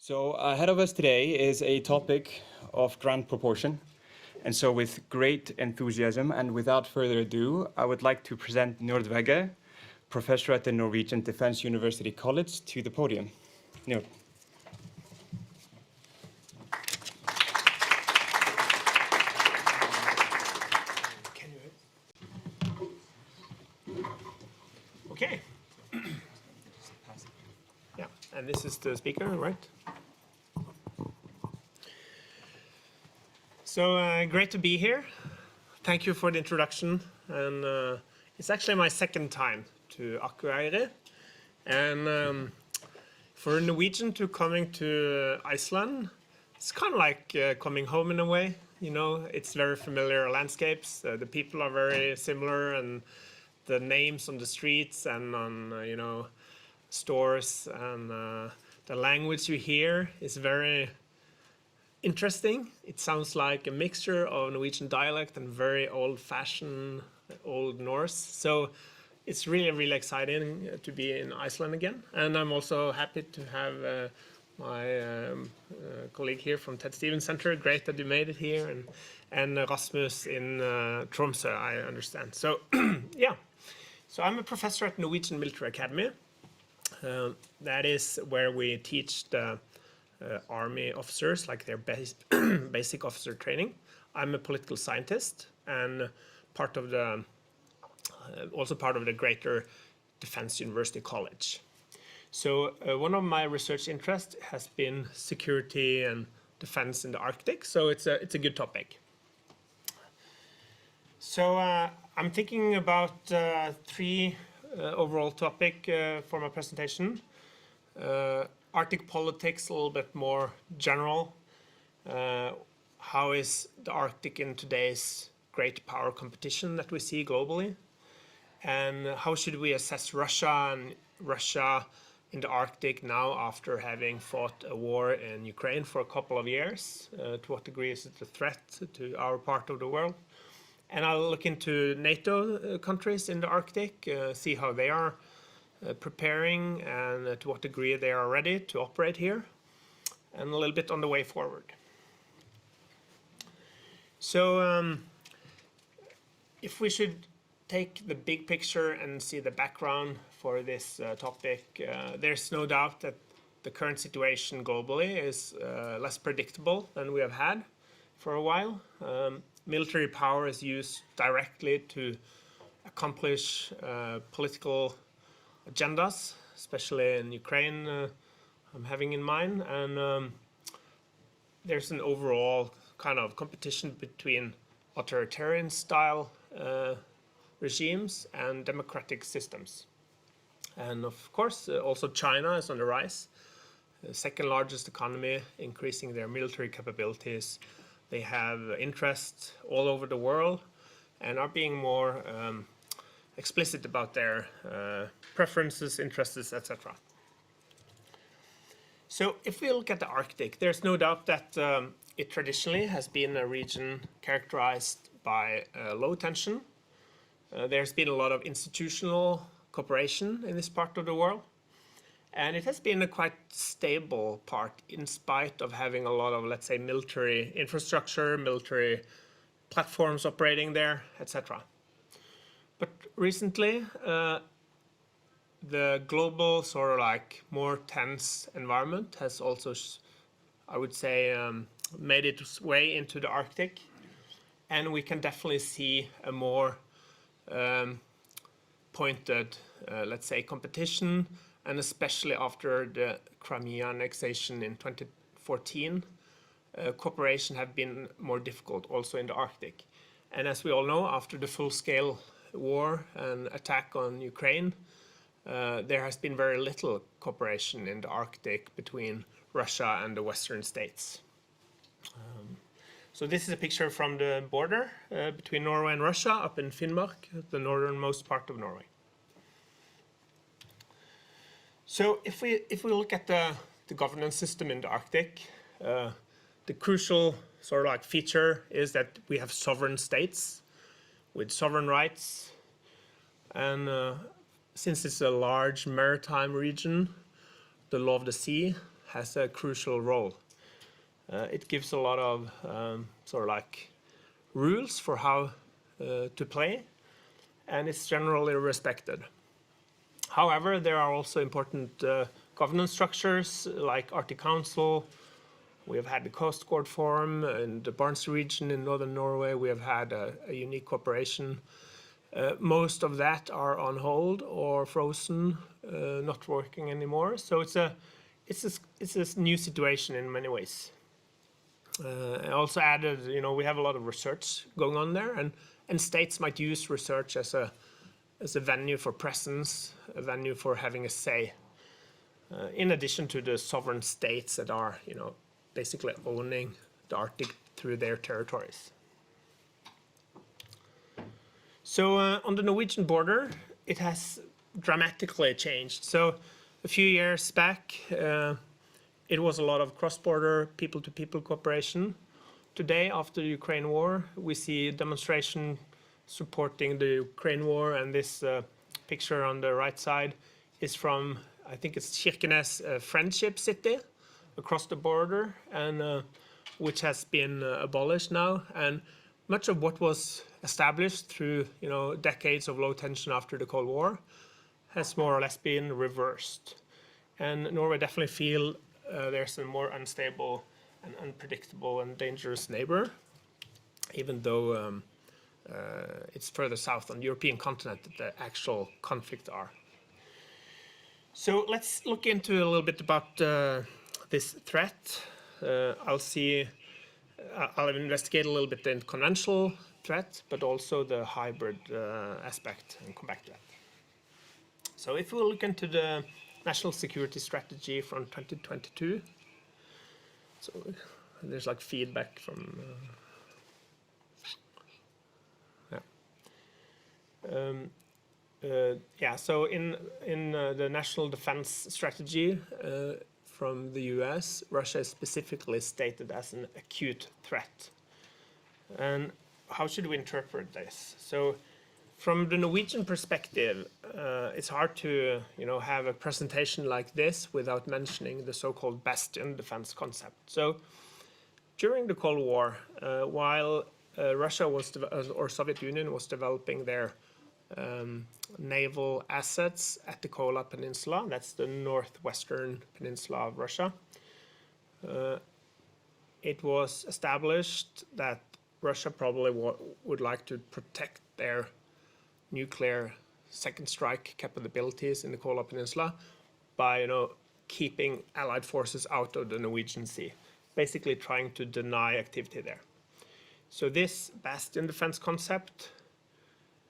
So ahead of us today is a topic of grand proportion. And so with great enthusiasm and without further ado, I would like to present Njord Wegge, professor at the Norwegian Defense University College, to the podium. Njord. Okay. Yeah, and this is the speaker, right? So great to be here. Thank you for the introduction. And it's actually my second time to Akureyri. And for a Norwegian to coming to Iceland, it's kind of like coming home in a way. You know, it's very familiar landscapes. The people are very similar, and the names on the streets and on stores and the language you hear is very interesting. It sounds like a mixture of Norwegian dialect and very old-fashioned Old Norse. So it's really, really exciting to be in Iceland again. And I'm also happy to have my colleague here from Ted Stevens Center. Great that you made it here, and Rasmus in Tromsø, I understand. So yeah. So I'm a professor at Norwegian Military Academy. That is where we teach the army officers, like their basic officer training. I'm a political scientist and also part of the greater Defense University College. So one of my research interests has been security and defense in the Arctic. So it's a good topic. So I'm thinking about three overall topic for my presentation. Arctic politics, a little bit more general. How is the Arctic in today's great power competition that we see globally? And how should we assess Russia in the Arctic now after having fought a war in Ukraine for a couple of years? To what degree is it a threat to our part of the world? And I'll look into NATO countries in the Arctic, see how they are preparing and to what degree they are ready to operate here, and a little bit on the way forward. So if we should take the big picture and see the background for this topic, there's no doubt that the current situation globally is less predictable than we have had for a while. Military power is used directly to accomplish political agendas, especially in Ukraine, I'm having in mind. And there's an overall kind of competition between authoritarian style regimes and democratic systems. And of course, also China is on the rise, the second largest economy, increasing their military capabilities. They have interest all over the world and are being more explicit about their preferences, interests, etc. So if we look at the Arctic, there's no doubt that it traditionally has been a region characterized by low tension. There's been a lot of institutional cooperation in this part of the world. And it has been a quite stable part in spite of having a lot of, let's say, military infrastructure, military platforms operating there, etc. But recently, the global sort of like more tense environment has also, I would say, made its way into the Arctic. And we can definitely see a more pointed, let's say, competition. And especially after the Crimea annexation in 2014, cooperation have been more difficult also in the Arctic. And as we all know, after the full-scale war and attack on Ukraine, there has been very little cooperation in the Arctic between Russia and the Western states. So this is a picture from the border between Norway and Russia up in Finnmark, the northernmost part of Norway. So if we look at the governance system in the Arctic, the crucial sort of like feature is that we have sovereign states with sovereign rights. And since it's a large maritime region, the law of the sea has a crucial role. It gives a lot of sort of like rules for how to play, and it's generally respected. However, there are also important governance structures like Arctic Council. We have had the Coast Guard Forum in the Barents region in northern Norway. We have had a unique cooperation. Most of that are on hold or frozen, not working anymore. So it's a new situation in many ways. I also added, we have a lot of research going on there, and states might use research as a venue for presence, a venue for having a say, in addition to the sovereign states that are, basically owning the Arctic through their territories. So on the Norwegian border, it has dramatically changed. So a few years back, it was a lot of cross-border people-to-people cooperation. Today, after the Ukraine war, we see demonstration supporting the Ukraine war, and this picture on the right side is from, I think it's Kirkenes Friendship City across the border, and which has been abolished now. And much of what was established through decades of low tension after the Cold War has more or less been reversed. And Norway definitely feel there's a more unstable and unpredictable and dangerous neighbor, even though it's further south on the European continent that the actual conflicts are. So let's look into a little bit about this threat. I'll investigate a little bit the conventional threat, but also the hybrid aspect, and come back to that. So if we look into the National Security Strategy from 2022, so there's like feedback from, so in the National Defense Strategy from the US, Russia is specifically stated as an acute threat. And how should we interpret this? So from the Norwegian perspective, it's hard to have a presentation like this without mentioning the so-called bastion defense concept. So during the Cold War, while Russia or Soviet Union was developing their naval assets at the Kola Peninsula, that's the northwestern peninsula of Russia, it was established that Russia probably would like to protect their nuclear second strike capabilities in the Kola Peninsula by keeping Allied forces out of the Norwegian Sea, basically trying to deny activity there. So this bastion defense concept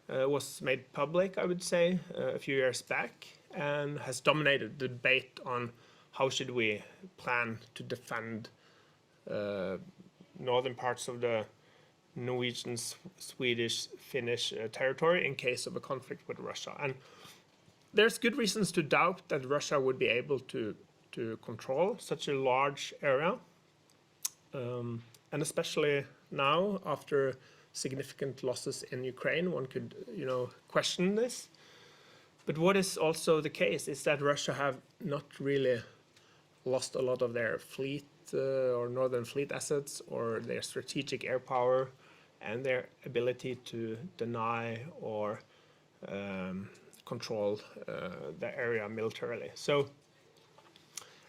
was made public, I would say, a few years back, and has dominated the debate on how should we plan to defend northern parts of the Norwegian, Swedish, Finnish territory in case of a conflict with Russia. And there's good reasons to doubt that Russia would be able to control such a large area, and especially now after significant losses in Ukraine, one could question this. But what is also the case is that Russia have not really lost a lot of their fleet or northern fleet assets or their strategic air power and their ability to deny or control the area militarily. So,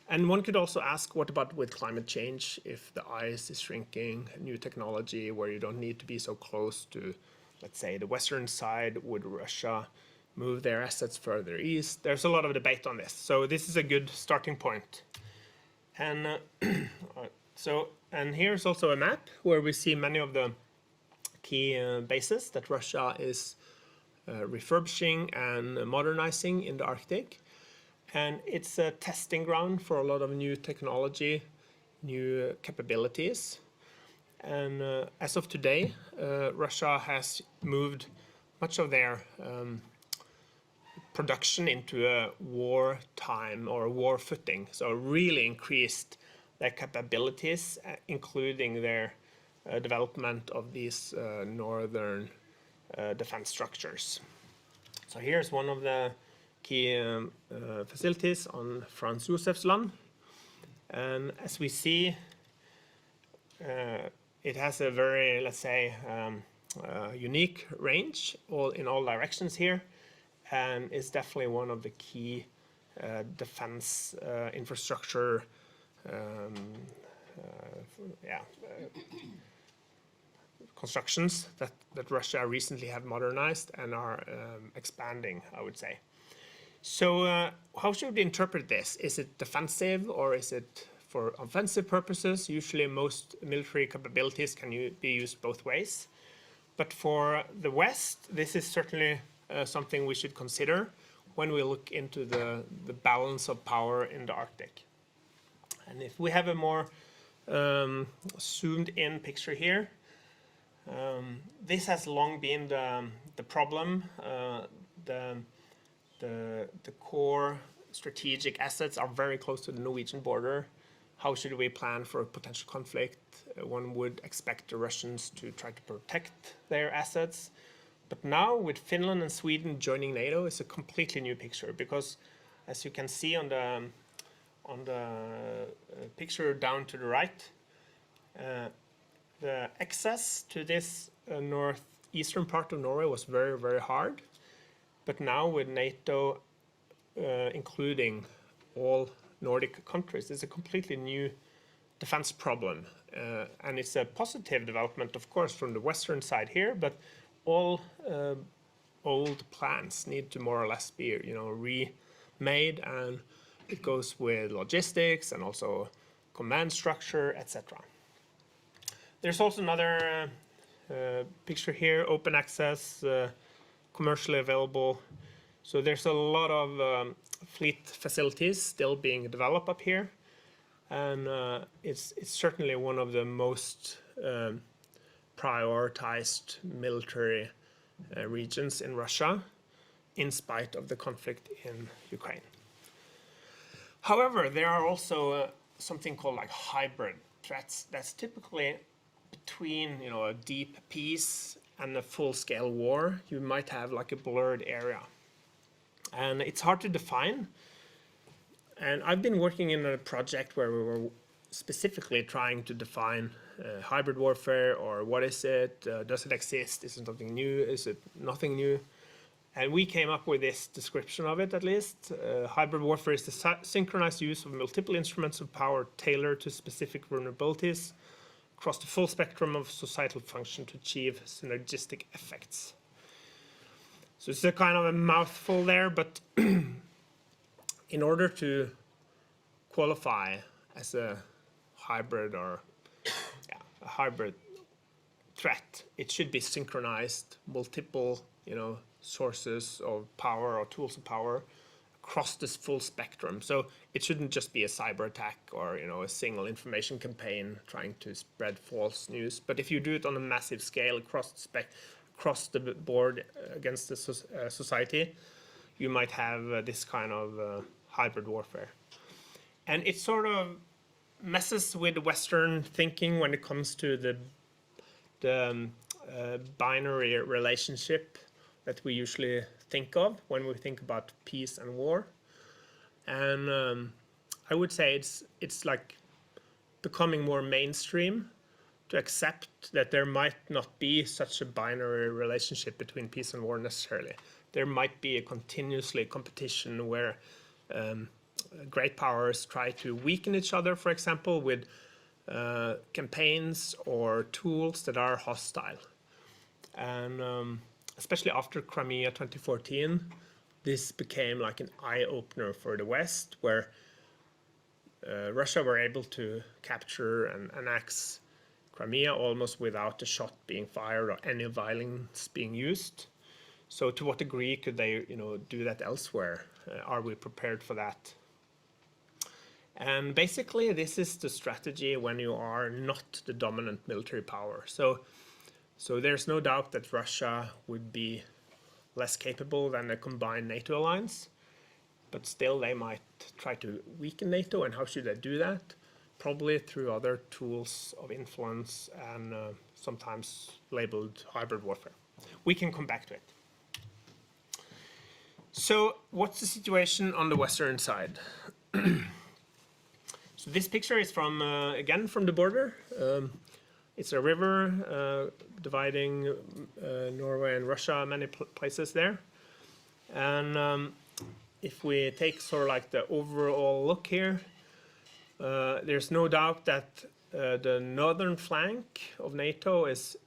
and one could also ask, what about with climate change? If the ice is shrinking, new technology where you don't need to be so close to, let's say, the western side, would Russia move their assets further east? There's a lot of debate on this. So this is a good starting point. And and here's also a map where we see many of the key bases that Russia is refurbishing and modernizing in the Arctic. And it's a testing ground for a lot of new technology, new capabilities. And as of today, Russia has moved much of their production into a wartime or war footing. So really increased their capabilities, including their development of these northern defense structures. So here's one of the key facilities on Franz Josefs Land. And as we see, it has a very, let's say, unique range in all directions here, and is definitely one of the key defense infrastructure constructions that Russia recently have modernized and are expanding, I would say. So how should we interpret this? Is it defensive or is it for offensive purposes? Usually most military capabilities can be used both ways. But for the West, this is certainly something we should consider when we look into the balance of power in the Arctic. And if we have a more zoomed in picture here, this has long been the problem. The core strategic assets are very close to the Norwegian border. How should we plan for a potential conflict? One would expect the Russians to try to protect their assets. But now with Finland and Sweden joining NATO, it's a completely new picture, because as you can see on the picture down to the right, the access to this northeastern part of Norway was very, very hard. But now with NATO including all Nordic countries, it's a completely new defense problem. And it's a positive development, of course, from the western side here, but all old plans need to more or less be, remade, and it goes with logistics and also command structure, etc. There's also another picture here, open access, commercially available. So there's a lot of fleet facilities still being developed up here, and it's certainly one of the most prioritized military regions in Russia, in spite of the conflict in Ukraine. However, there are also something called like hybrid threats. That's typically between a deep peace and a full-scale war. You might have like a blurred area, and it's hard to define. And I've been working in a project where we were specifically trying to define hybrid warfare, or what is it? Does it exist? Is it something new? Is it nothing new? And we came up with this description of it, at least. Hybrid warfare is the synchronized use of multiple instruments of power tailored to specific vulnerabilities across the full spectrum of societal function to achieve synergistic effects. So it's a kind of a mouthful there, but in order to qualify as a hybrid or a hybrid threat, it should be synchronized, multiple sources of power or tools of power across this full spectrum. So it shouldn't just be a cyber attack or a single information campaign trying to spread false news. But if you do it on a massive scale across the board against the society, you might have this kind of hybrid warfare. And it sort of messes with Western thinking when it comes to the binary relationship that we usually think of when we think about peace and war. And I would say it's like becoming more mainstream to accept that there might not be such a binary relationship between peace and war necessarily. There might be a continuously competition where great powers try to weaken each other, for example, with campaigns or tools that are hostile. And especially after Crimea 2014, this became like an eye-opener for the West, where Russia were able to capture and annex Crimea almost without a shot being fired or any violence being used. So to what degree could they do that elsewhere? Are we prepared for that? And basically, this is the strategy when you are not the dominant military power. So there's no doubt that Russia would be less capable than a combined NATO alliance, but still they might try to weaken NATO. And how should they do that? Probably through other tools of influence and sometimes labeled hybrid warfare. We can come back to it. So what's the situation on the Western side? So this picture is from, again, from the border. It's a river dividing Norway and Russia, many places there. And if we take sort of like the overall look here, there's no doubt that the northern flank of NATO is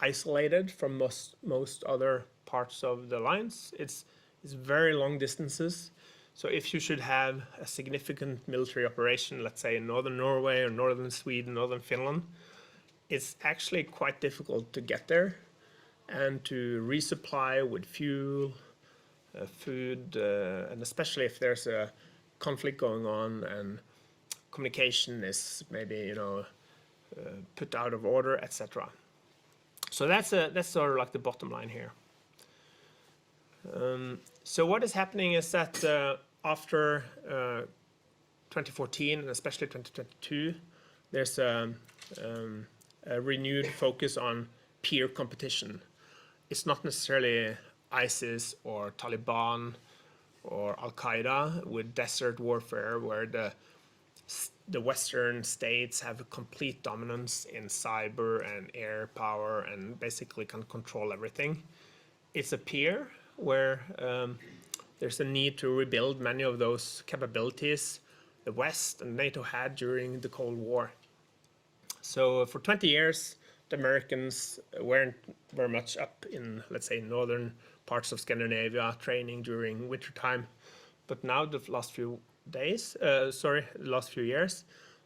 isolated from most other parts of the lines. It's very long distances. So if you should have a significant military operation, let's say in northern Norway or northern Sweden, northern Finland, it's actually quite difficult to get there and to resupply with fuel, food, and especially if there's a conflict going on and communication is maybe, put out of order, etc. So that's sort of like the bottom line here. So what is happening is that after 2014 and especially 2022, there's a renewed focus on peer competition. It's not necessarily ISIS or Taliban or Al-Qaeda with desert warfare where the Western states have a complete dominance in cyber and air power and basically can control everything. It's a peer where there's a need to rebuild many of those capabilities the West and NATO had during the Cold War. So for 20 years, the Americans weren't very much up in, let's say, northern parts of Scandinavia, training during wintertime. But now the last few years,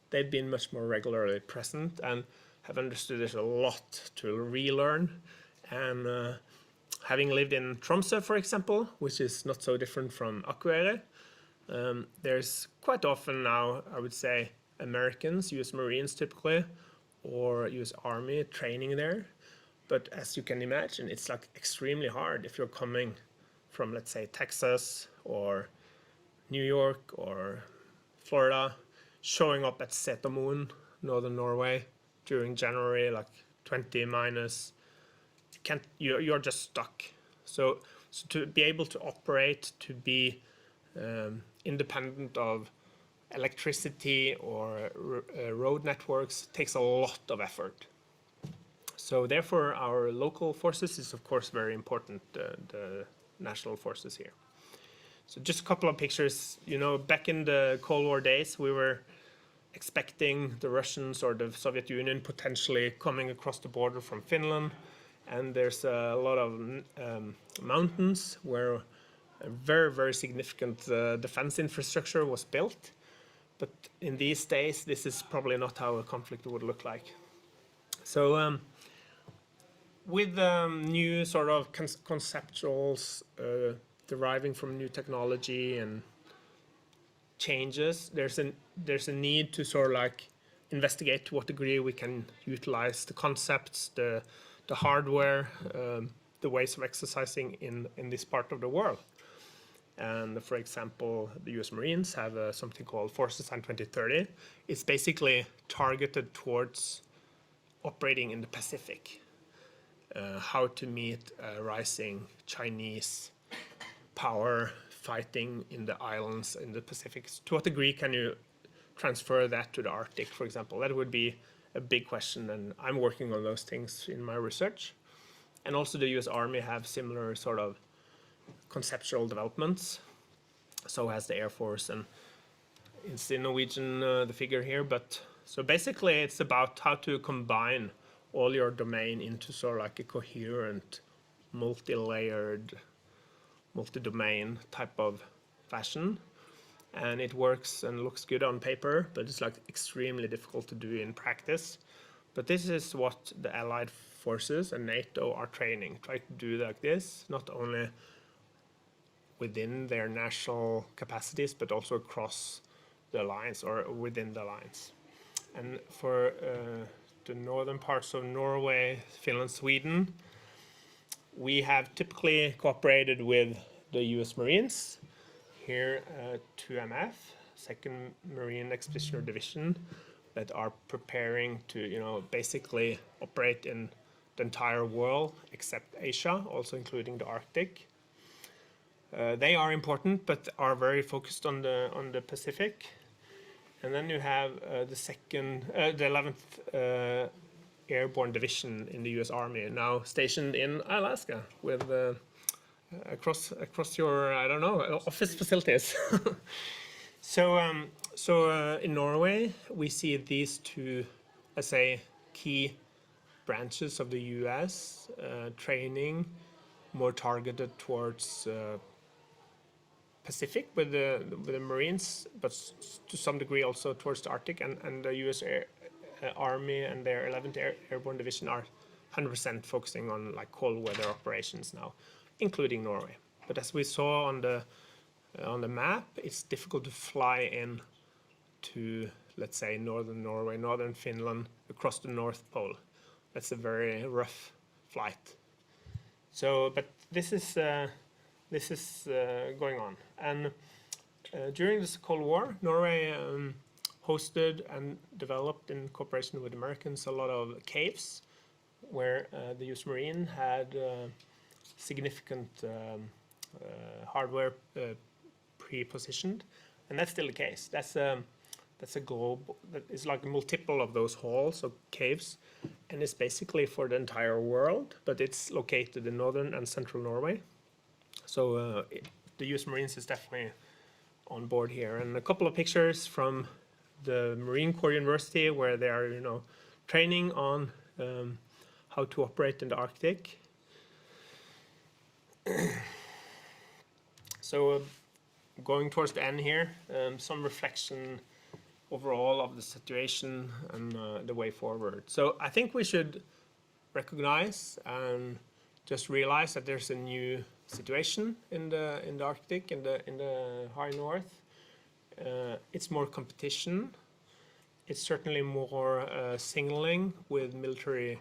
they've been much more regularly present and have understood there's a lot to relearn. And having lived in Tromsø, for example, which is not so different from Akureyri, there's quite often now, I would say, Americans, US Marines typically, or US Army training there. But as you can imagine, it's like extremely hard if you're coming from, let's say, Texas or New York or Florida, showing up at Setermoen, northern Norway, during January, like 20 minus. You're just stuck. So to be able to operate, to be independent of electricity or road networks takes a lot of effort. So therefore, our local forces is of course very important, the national forces here. So just a couple of pictures. Back in the Cold War days, we were expecting the Russians or the Soviet Union potentially coming across the border from Finland. And there's a lot of mountains where a very, very significant defense infrastructure was built. But in these days, this is probably not how a conflict would look like. So with new sort of conceptuals deriving from new technology and changes, there's a need to sort of like investigate to what degree we can utilize the concepts, the hardware, the ways of exercising in this part of the world. And for example, the US Marines have something called Force Design 2030. It's basically targeted towards operating in the Pacific. How to meet rising Chinese power fighting in the islands in the Pacific. To what degree can you transfer that to the Arctic, for example? That would be a big question, and I'm working on those things in my research. And also the US Army have similar sort of conceptual developments. So has the Air Force, and it's in Norwegian, the figure here. But so basically it's about how to combine all your domain into sort of like a coherent, multi-layered, multi-domain type of fashion. And it works and looks good on paper, but it's like extremely difficult to do in practice. But this is what the Allied forces and NATO are training, try to do like this, not only within their national capacities, but also across the lines or within the lines. And for the northern parts of Norway, Finland, Sweden, we have typically cooperated with the US Marines. Here, 2MF, 2nd Marine Expeditionary Division, that are preparing to, basically operate in the entire world except Asia, also including the Arctic. They are important, but are very focused on the Pacific. And then you have the 11th Airborne Division in the U.S. Army, now stationed in Alaska with across your, I don't know, office facilities. So in Norway, we see these two, let's say, key branches of the U.S. Training more targeted towards Pacific with the Marines, but to some degree also towards the Arctic, and the U.S. Army and their 11th Airborne Division are 100% focusing on like cold weather operations now, including Norway. But as we saw on the map, it's difficult to fly in to, let's say, northern Norway, northern Finland, across the North Pole. That's a very rough flight. So, but this is going on. And during this Cold War, Norway hosted and developed, in cooperation with Americans, a lot of caves where the US Marine had significant hardware pre-positioned, and that's still the case. That's a globe that is like a multiple of those halls or caves, and it's basically for the entire world, but it's located in northern and central Norway. So the US Marines is definitely on board here. And a couple of pictures from the Marine Corps University where they are, training on how to operate in the Arctic. So going towards the end here, some reflection overall of the situation and the way forward. So I think we should recognize and just realize that there's a new situation in the Arctic, in the high north. It's more competition. It's certainly more signaling with military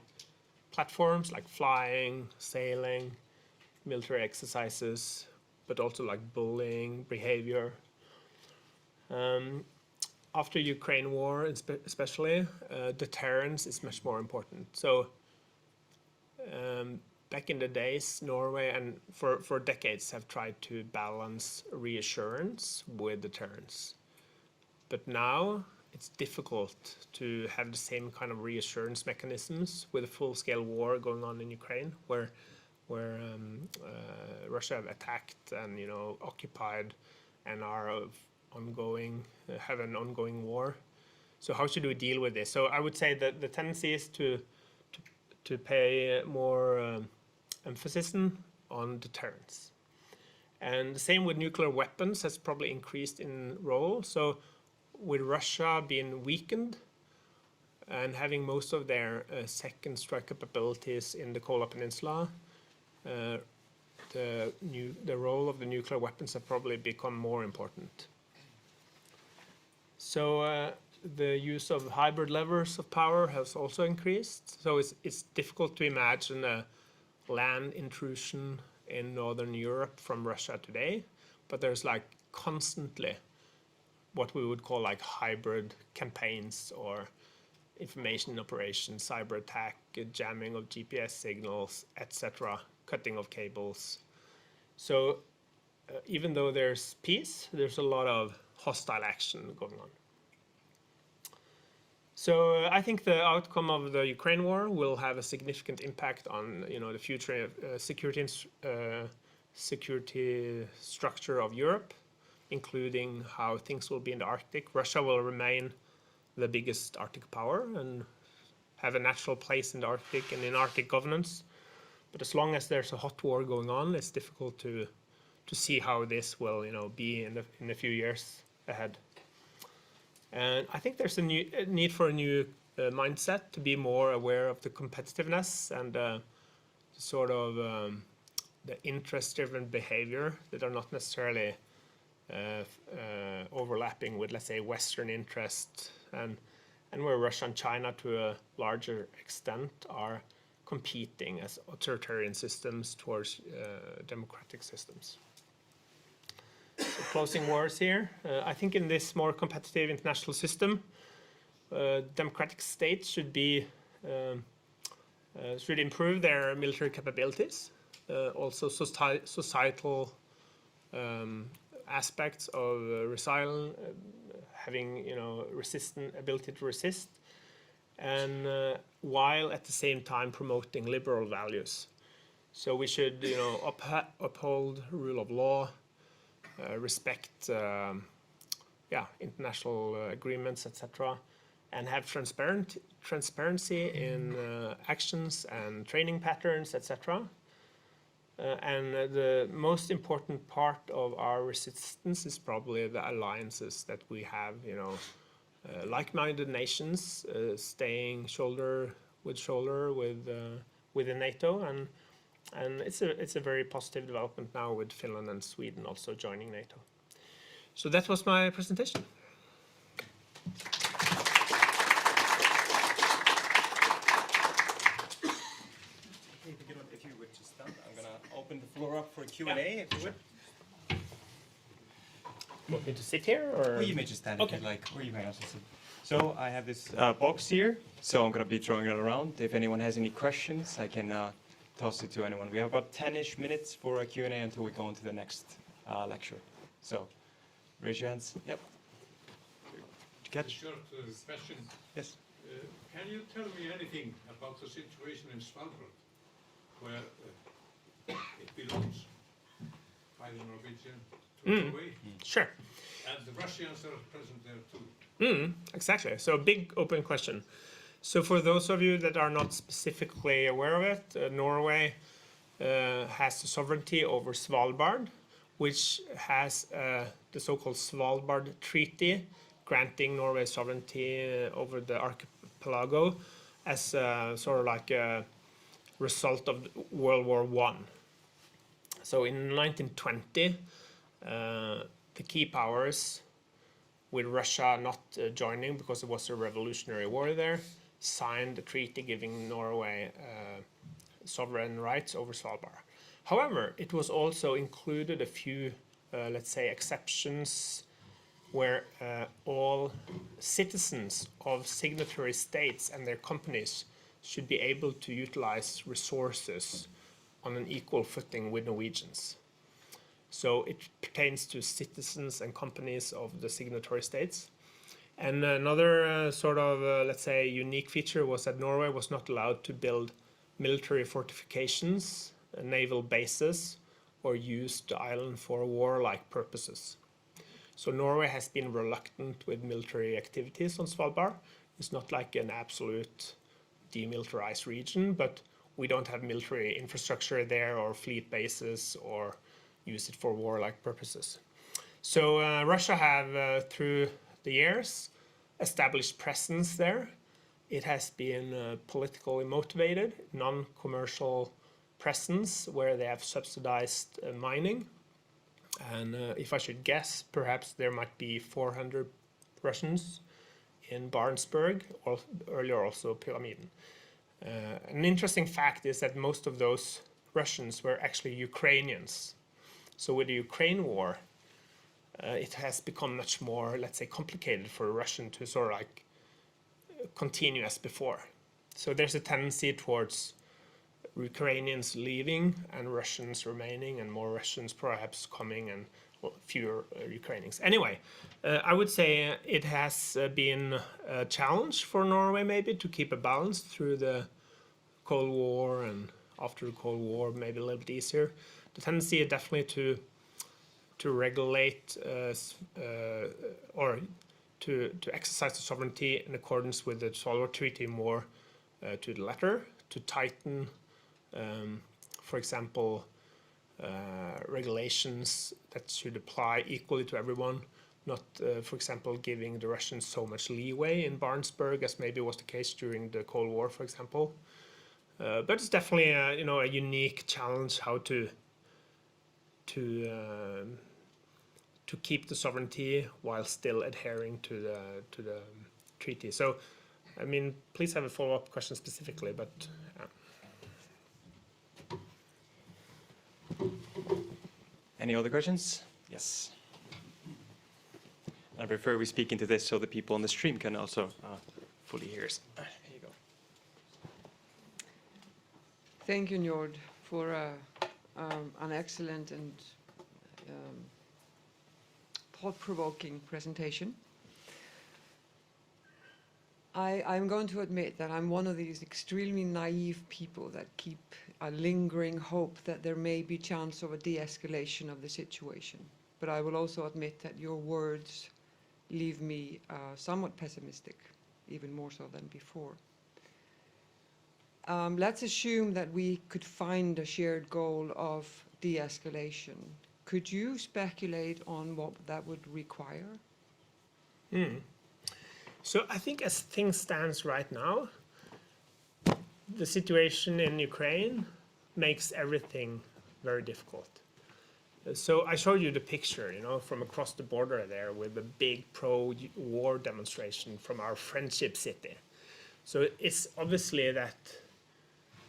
platforms like flying, sailing, military exercises, but also like bullying behavior. After Ukraine war, especially, deterrence is much more important. So back in the days, Norway and for decades have tried to balance reassurance with deterrence. But now it's difficult to have the same kind of reassurance mechanisms with a full-scale war going on in Ukraine, where Russia have attacked and occupied and are have an ongoing war. So how should we deal with this? So I would say that the tendency is to pay more emphasis on deterrence. And the same with nuclear weapons has probably increased in role. So with Russia being weakened and having most of their second strike capabilities in the Kola Peninsula, the role of the nuclear weapons have probably become more important. So the use of hybrid levers of power has also increased. So it's difficult to imagine a land intrusion in Northern Europe from Russia today, but there's like constantly what we would call like hybrid campaigns or information operations, cyber attack, jamming of GPS signals, etc., cutting of cables. So even though there's peace, there's a lot of hostile action going on. So I think the outcome of the Ukraine war will have a significant impact on the future security structure of Europe, including how things will be in the Arctic. Russia will remain the biggest Arctic power and have a natural place in the Arctic and in Arctic governance. But as long as there's a hot war going on, it's difficult to see how this will be in a few years ahead. And I think there's a need for a new mindset to be more aware of the competitiveness and sort of the interest-driven behavior that are not necessarily overlapping with, let's say, Western interest, and where Russia and China to a larger extent are competing as authoritarian systems towards democratic systems. So closing words here. I think in this more competitive international system, democratic states should improve their military capabilities. Also societal aspects of having ability to resist, and while at the same time promoting liberal values. So we should uphold rule of law, respect international agreements, etc., and have transparency in actions and training patterns, etc. And the most important part of our resistance is probably the alliances that we have, like-minded nations staying shoulder with shoulder within NATO, and it's a very positive development now with Finland and Sweden also joining NATO. So that was my presentation. If you would just stand, I'm going to open the floor up for Q&A, if you would. Want me to sit here, or? Well, you may just stand Okay. if you like, or you may also sit. So I have this box here, so I'm going to be throwing it around. If anyone has any questions, I can toss it to anyone. We have about 10-ish minutes for a Q&A until we go on to the next lecture. So raise your hands. Yep. A short question. Yes. Can you tell me anything about the situation in Svalbard, where it belongs by the Norwegian to Norway? Sure. And the Russians are present there too. Exactly. So a big open question. So for those of you that are not specifically aware of it, Norway has the sovereignty over Svalbard, which has the so-called Svalbard Treaty, granting Norway sovereignty over the archipelago as sort of like a result of World War I. So in 1920, the key powers, with Russia not joining because it was a revolutionary war there, signed a treaty giving Norway sovereign rights over Svalbard. However, it was also included a few, let's say, exceptions where all citizens of signatory states and their companies should be able to utilize resources on an equal footing with Norwegians. So it pertains to citizens and companies of the signatory states. And another sort of, let's say, unique feature was that Norway was not allowed to build military fortifications, naval bases, or use the island for warlike purposes. So Norway has been reluctant with military activities on Svalbard. It's not like an absolute demilitarized region, but we don't have military infrastructure there or fleet bases or use it for warlike purposes. So Russia have, through the years, established presence there. It has been politically motivated, non-commercial presence where they have subsidized mining. And if I should guess, perhaps there might be 400 Russians in Barentsburg, or earlier also Pyramiden. An interesting fact is that most of those Russians were actually Ukrainians. So with the Ukraine war, it has become much more, let's say, complicated for a Russian to sort of like continue as before. So there's a tendency towards Ukrainians leaving and Russians remaining, and more Russians perhaps coming and fewer Ukrainians. Anyway, I would say it has been a challenge for Norway maybe to keep a balance through the Cold War, and after the Cold War maybe a little bit easier. The tendency is definitely to regulate or to exercise the sovereignty in accordance with the Svalbard Treaty more to the letter, to tighten, for example, regulations that should apply equally to everyone, not, for example, giving the Russians so much leeway in Barentsburg as maybe was the case during the Cold War, for example. But it's definitely a unique challenge how to keep the sovereignty while still adhering to the treaty. So, I mean, please have a follow-up question specifically, but. Any other questions? Yes. I prefer we speak into this so the people on the stream can also fully hear us. Here you go. Thank you, Njord, for an excellent and thought-provoking presentation. I'm going to admit that I'm one of these extremely naive people that keep a lingering hope that there may be chance of a de-escalation of the situation. But I will also admit that your words leave me somewhat pessimistic, even more so than before. Let's assume that we could find a shared goal of de-escalation. Could you speculate on what that would require? So I think as things stands right now, the situation in Ukraine makes everything very difficult. So I showed you the picture, you know, from across the border there with the big pro-war demonstration from our friendship city. So it's obviously that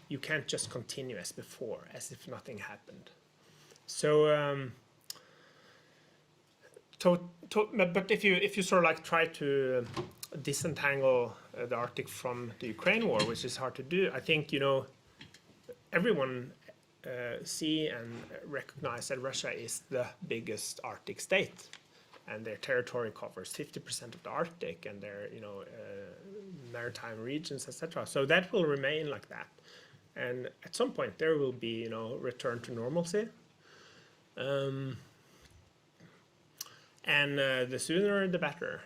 you can't just continue as before, as if nothing happened. So, but if you sort of like try to disentangle the Arctic from the Ukraine war, which is hard to do, I think, you know, everyone see and recognize that Russia is the biggest Arctic state, and their territory covers 50% of the Arctic and their, you know, maritime regions, etc. So that will remain like that, and at some point there will be, you know, return to normalcy. And the sooner the better.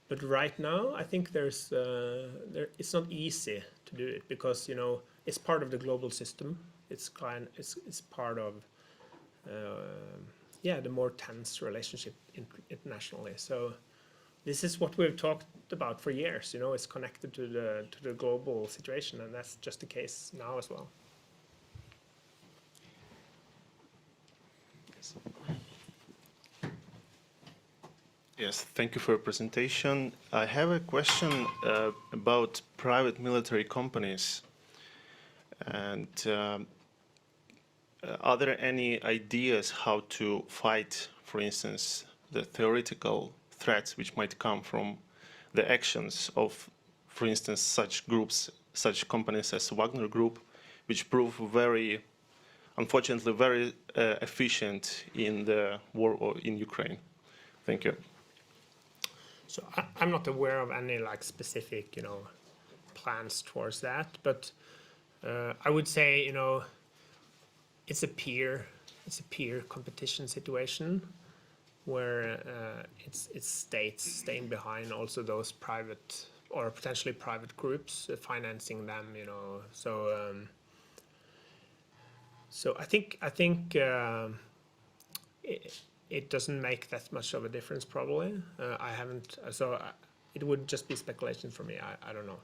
But right now, I think it's not easy to do it because, you know, it's part of the global system. It's part of the more tense relationship internationally. So this is what we've talked about for years. You know, it's connected to the global situation, and that's just the case now as well. Yes. Yes, thank you for your presentation. I have a question about private military companies. And are there any ideas how to fight, for instance, the theoretical threats which might come from the actions of, for instance, such groups, such companies as Wagner Group, which prove unfortunately, very efficient in the war in Ukraine? Thank you. So I'm not aware of any like specific, you know, plans towards that, but I would say, you know, it's a peer competition situation where it's states staying behind also those private or potentially private groups financing them, you know. So I think it doesn't make that much of a difference probably. I haven't, so it would just be speculation for me. I don't know.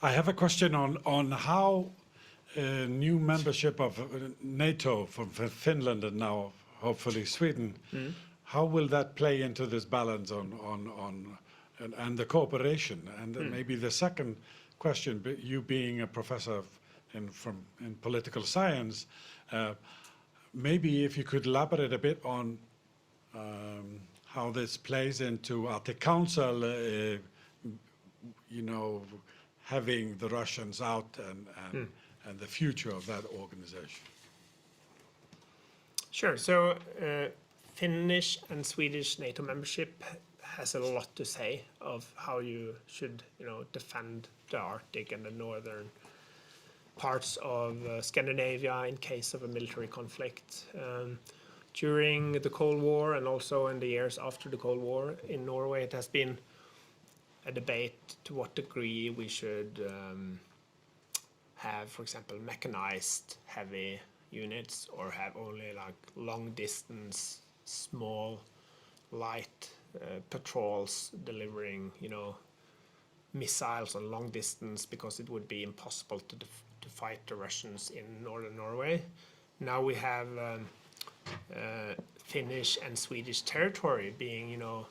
I have a question on how new membership of NATO from Finland and now hopefully Sweden, how will that play into this balance and the cooperation? And maybe the second question, you being a professor in political science, maybe if you could elaborate a bit on how this plays into Arctic Council, you know, having the Russians out and the future of that organization. Sure. So Finnish and Swedish NATO membership has a lot to say of how you should, you know, defend the Arctic and the northern parts of Scandinavia in case of a military conflict. During the Cold War and also in the years after the Cold War in Norway, it has been a debate to what degree we should have, for example, mechanized heavy units or have only like long distance, small, light patrols delivering, you know, missiles on long distance because it would be impossible to fight the Russians in northern Norway. Now we have Finnish and Swedish territory being, you know,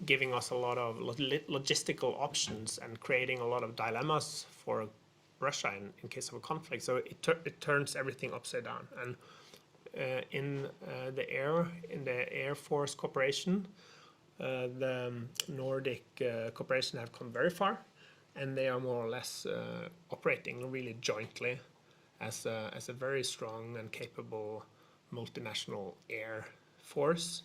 giving us a lot of logistical options and creating a lot of dilemmas for Russia in case of a conflict. So it turns everything upside down. And in the Air Force cooperation, the Nordic cooperation have come very far, and they are more or less operating really jointly as a very strong and capable multinational air force.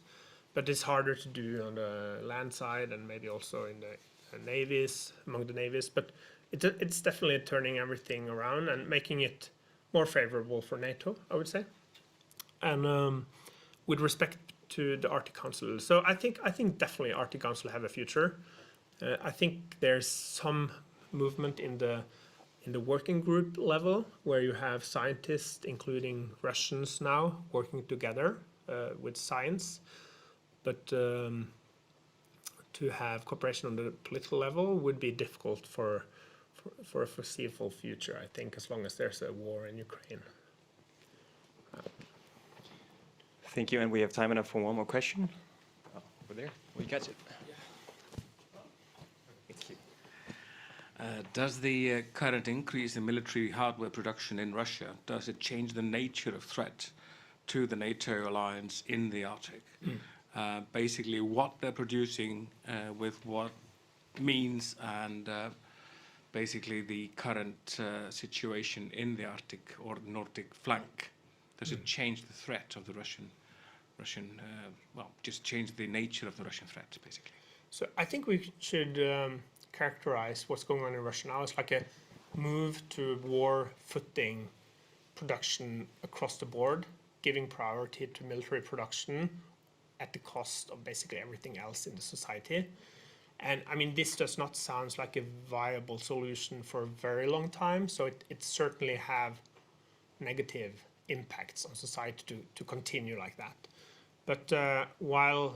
but it's harder to do on the land side and maybe also in the navies, among the navies. But it's definitely turning everything around and making it more favorable for NATO, I would say. And with respect to the Arctic Council, so I think definitely Arctic Council have a future. I think there's some movement in the working group level where you have scientists, including Russians now, working together with science. But to have cooperation on the political level would be difficult for a foreseeable future, I think, as long as there's a war in Ukraine. Thank you, and we have time enough for one more question. Oh, over there, we catch it. Thank you. Does the current increase in military hardware production in Russia, does it change the nature of threat to the NATO alliance in the Arctic? Basically, what they're producing with what means, and basically the current situation in the Arctic or Nordic flank, does it change the threat of the Russian, well, just change the nature of the Russian threat, basically? So I think we should characterize what's going on in Russia now as like a move to war footing production across the board, giving priority to military production at the cost of basically everything else in the society. And I mean, this does not sound like a viable solution for a very long time, so it certainly have negative impacts on society to continue like that. But while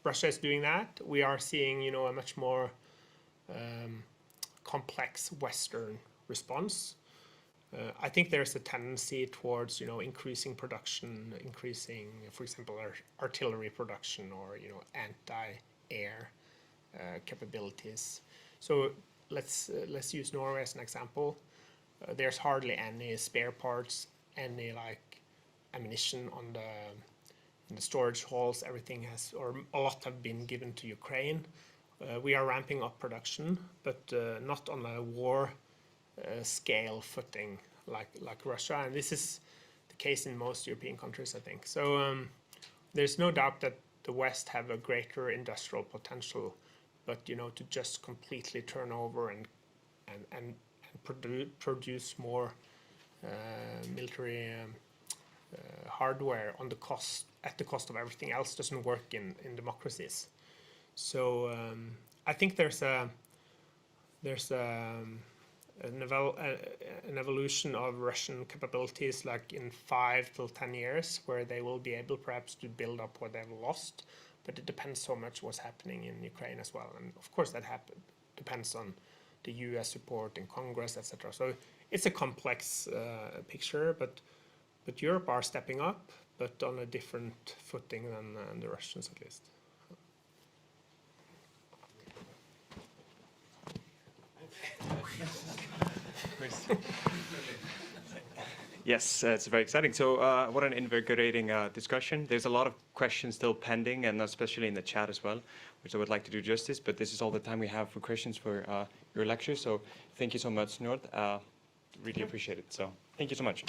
Russia is doing that, we are seeing, a much more complex Western response. I think there's a tendency towards, increasing production, increasing, for example, artillery production or, anti-air capabilities. So let's use Norway as an example. There's hardly any spare parts, any ammunition in the storage halls. Everything has, or a lot have been given to Ukraine. We are ramping up production, but not on a war scale footing like Russia, and this is the case in most European countries, I think. So there's no doubt that the West have a greater industrial potential, but to just completely turn over and produce more military hardware at the cost of everything else doesn't work in democracies. So I think there's an evolution of Russian capabilities like in 5 to 10 years where they will be able perhaps to build up what they've lost, but it depends so much what's happening in Ukraine as well. And of course that depends on the US support in Congress, etc. So it's a complex picture, but Europe are stepping up, but on a different footing than the Russians at least. Yes, it's very exciting. So what an invigorating discussion. There's a lot of questions still pending, and especially in the chat as well, which I would like to do justice, but this is all the time we have for questions for your lecture. So thank you so much, Njord. Really appreciate it. So thank you so much.